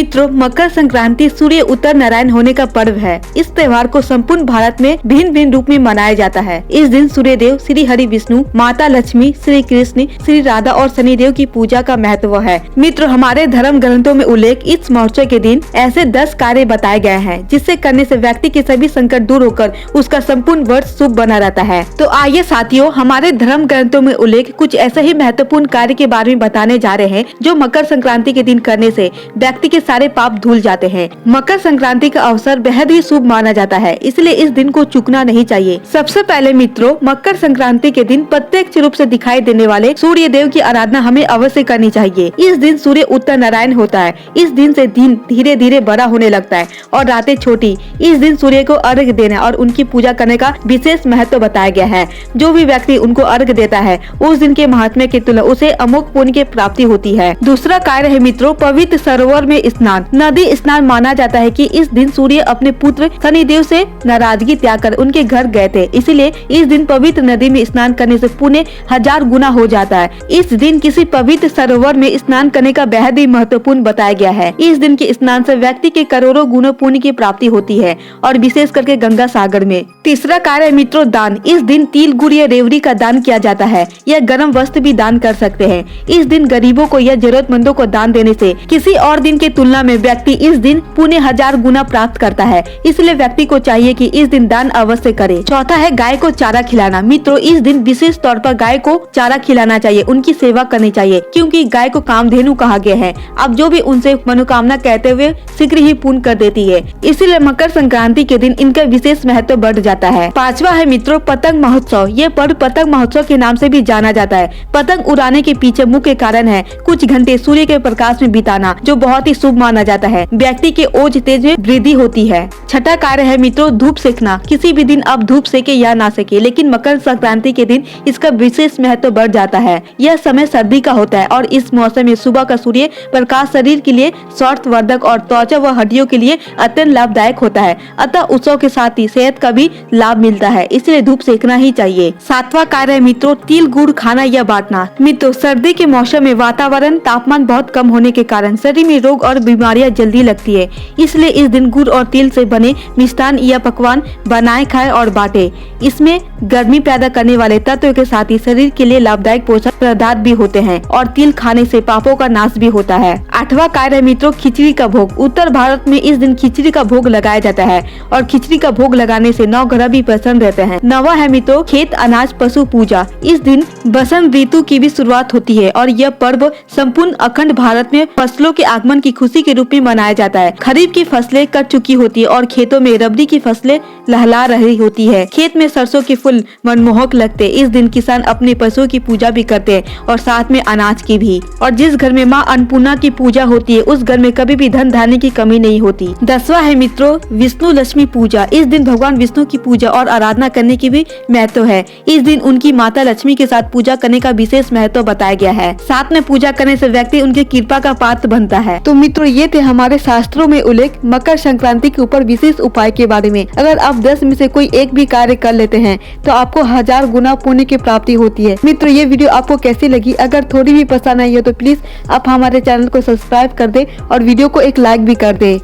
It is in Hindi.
मित्रों, मकर संक्रांति सूर्य उत्तर नारायण होने का पर्व है। इस त्योहार को संपूर्ण भारत में भिन्न भिन्न रूप में मनाया जाता है। इस दिन सूर्य देव, श्री हरि विष्णु, माता लक्ष्मी, श्री कृष्ण, श्री राधा और शनि देव की पूजा का महत्व है। मित्रों, हमारे धर्म ग्रंथों में उल्लेख इस महोत्सव के दिन ऐसे 10 कार्य बताए गए हैं जिससे करने से व्यक्ति के सभी संकट दूर होकर उसका संपूर्ण वर्ष शुभ बना रहता है। तो आइए साथियों, हमारे धर्म ग्रंथों में उल्लेख कुछ ऐसे ही महत्वपूर्ण कार्य के बारे में बताने जा रहे हैं जो मकर संक्रांति के दिन करने से व्यक्ति के सारे पाप धुल जाते हैं। मकर संक्रांति का अवसर बेहद ही शुभ माना जाता है, इसलिए इस दिन को चूकना नहीं चाहिए। सबसे पहले मित्रों, मकर संक्रांति के दिन प्रत्यक्ष रूप से दिखाई देने वाले सूर्य देव की आराधना हमें अवश्य करनी चाहिए। इस दिन सूर्य उत्तर नारायण होता है। इस दिन से दिन धीरे धीरे बड़ा होने लगता है और रातें छोटी। इस दिन सूर्य को अर्घ्य देना और उनकी पूजा करने का विशेष महत्व बताया गया है। जो भी व्यक्ति उनको अर्घ्य देता है उस दिन के महात्म्य की तुलना उसे अमोघ पुण्य की प्राप्ति होती है। दूसरा कार्य है मित्रों, पवित्र सरोवर में स्नान। नदी स्नान माना जाता है कि इस दिन सूर्य अपने पुत्र शनिदेव से नाराजगी त्याग कर उनके घर गए थे, इसलिए इस दिन पवित्र नदी में स्नान करने से पुण्य 1000 गुना हो जाता है। इस दिन किसी पवित्र सरोवर में स्नान करने का बेहद ही महत्वपूर्ण बताया गया है। इस दिन के स्नान से व्यक्ति के करोड़ों गुना पुण्य की प्राप्ति होती है और विशेष करके गंगा सागर में। तीसरा कार्य है मित्रों, दान। इस दिन तिल, गुड़ या रेवड़ी का दान किया जाता है या गर्म वस्त्र भी दान कर सकते हैं। इस दिन गरीबों को या जरूरतमंदों को दान देने से किसी और दिन के तुलना में व्यक्ति इस दिन पुण्य 1000 गुना प्राप्त करता है, इसलिए व्यक्ति को चाहिए कि इस दिन दान अवश्य करे। चौथा है गाय को चारा खिलाना। मित्रों, इस दिन विशेष तौर पर गाय को चारा खिलाना चाहिए, उनकी सेवा करनी चाहिए, क्योंकि गाय को कामधेनु कहा गया है। अब जो भी उनसे मनोकामना कहते हुए शीघ्र ही पूर्ण कर देती है, इसीलिए मकर संक्रांति के दिन इनका विशेष महत्व बढ़ जाता है। पांचवा है मित्रों, पतंग महोत्सव। ये पर्व पतंग महोत्सव के नाम से भी जाना जाता है। पतंग उड़ाने के पीछे मुख्य कारण है कुछ घंटे सूर्य के प्रकाश में बिताना, जो बहुत ही शुभ माना जाता है। व्यक्ति के ओज तेज में वृद्धि होती है। छठा कार्य है मित्रों, धूप सेकना। किसी भी दिन आप धूप सेके या ना सेके, लेकिन मकर संक्रांति के दिन इसका विशेष महत्व बढ़ जाता है। यह समय सर्दी का होता है और इस मौसम में सुबह का सूर्य प्रकाश शरीर के लिए स्वास्थ्यवर्धक और त्वचा व हड्डियों के लिए अत्यंत लाभदायक होता है। अतः उत्सव के साथ ही सेहत का भी लाभ मिलता है, इसलिए धूप सेकना ही चाहिए। सातवां कार्य है मित्रों, तिल गुड़ खाना या बांटना। मित्रों, सर्दी के मौसम में वातावरण तापमान बहुत कम होने के कारण शरीर में रोग और बीमारियां जल्दी लगती है, इसलिए इस दिन गुड़ और तिल से बने मिष्ठान या पकवान बनाए, खाए और बांटे। इसमें गर्मी पैदा करने वाले तत्व के साथ ही शरीर के लिए लाभदायक पोषक पदार्थ भी होते हैं और तिल खाने से पापों का नाश भी होता है। आठवां कार्य है मित्रों, खिचड़ी का भोग। उत्तर भारत में इस दिन खिचड़ी का भोग लगाया जाता है और खिचड़ी का भोग लगाने से 9 ग्रह भी प्रसन्न रहते हैं। नवा है मित्रों, खेत अनाज पशु पूजा। इस दिन बसंत ऋतु की भी शुरुआत होती है और यह पर्व संपूर्ण अखंड भारत में फसलों के आगमन की खुशी के रूप में मनाया जाता है। खरीफ की फसलें कट चुकी होती है और खेतों में रबड़ी की फसलें लहला रही होती है। खेत में सरसों के फूल मनमोहक लगते। इस दिन किसान अपने पशुओं की पूजा भी करते हैं और साथ में अनाज की भी। और जिस घर में माँ अन्नपूर्णा की पूजा होती है उस घर में कभी भी धन धान्य की कमी नहीं होती। 10वां है मित्रों, विष्णु लक्ष्मी पूजा। इस दिन भगवान विष्णु की पूजा और आराधना करने की भी महत्व है। इस दिन उनकी माता लक्ष्मी के साथ पूजा करने का विशेष महत्व बताया गया है। साथ में पूजा करने से व्यक्ति उनकी कृपा का पात्र बनता है। तो मित्रों, ये थे हमारे शास्त्रों में उल्लेख मकर संक्रांति के ऊपर विशेष उपाय के बारे में। अगर आप 10 में से कोई एक भी कार्य कर लेते हैं तो आपको 1000 गुना पुण्य की प्राप्ति होती है। मित्रों, ये वीडियो आपको कैसी लगी? अगर थोड़ी भी पसंद आई हो तो प्लीज आप हमारे चैनल को सब्सक्राइब कर दे और वीडियो को एक लाइक भी कर दे।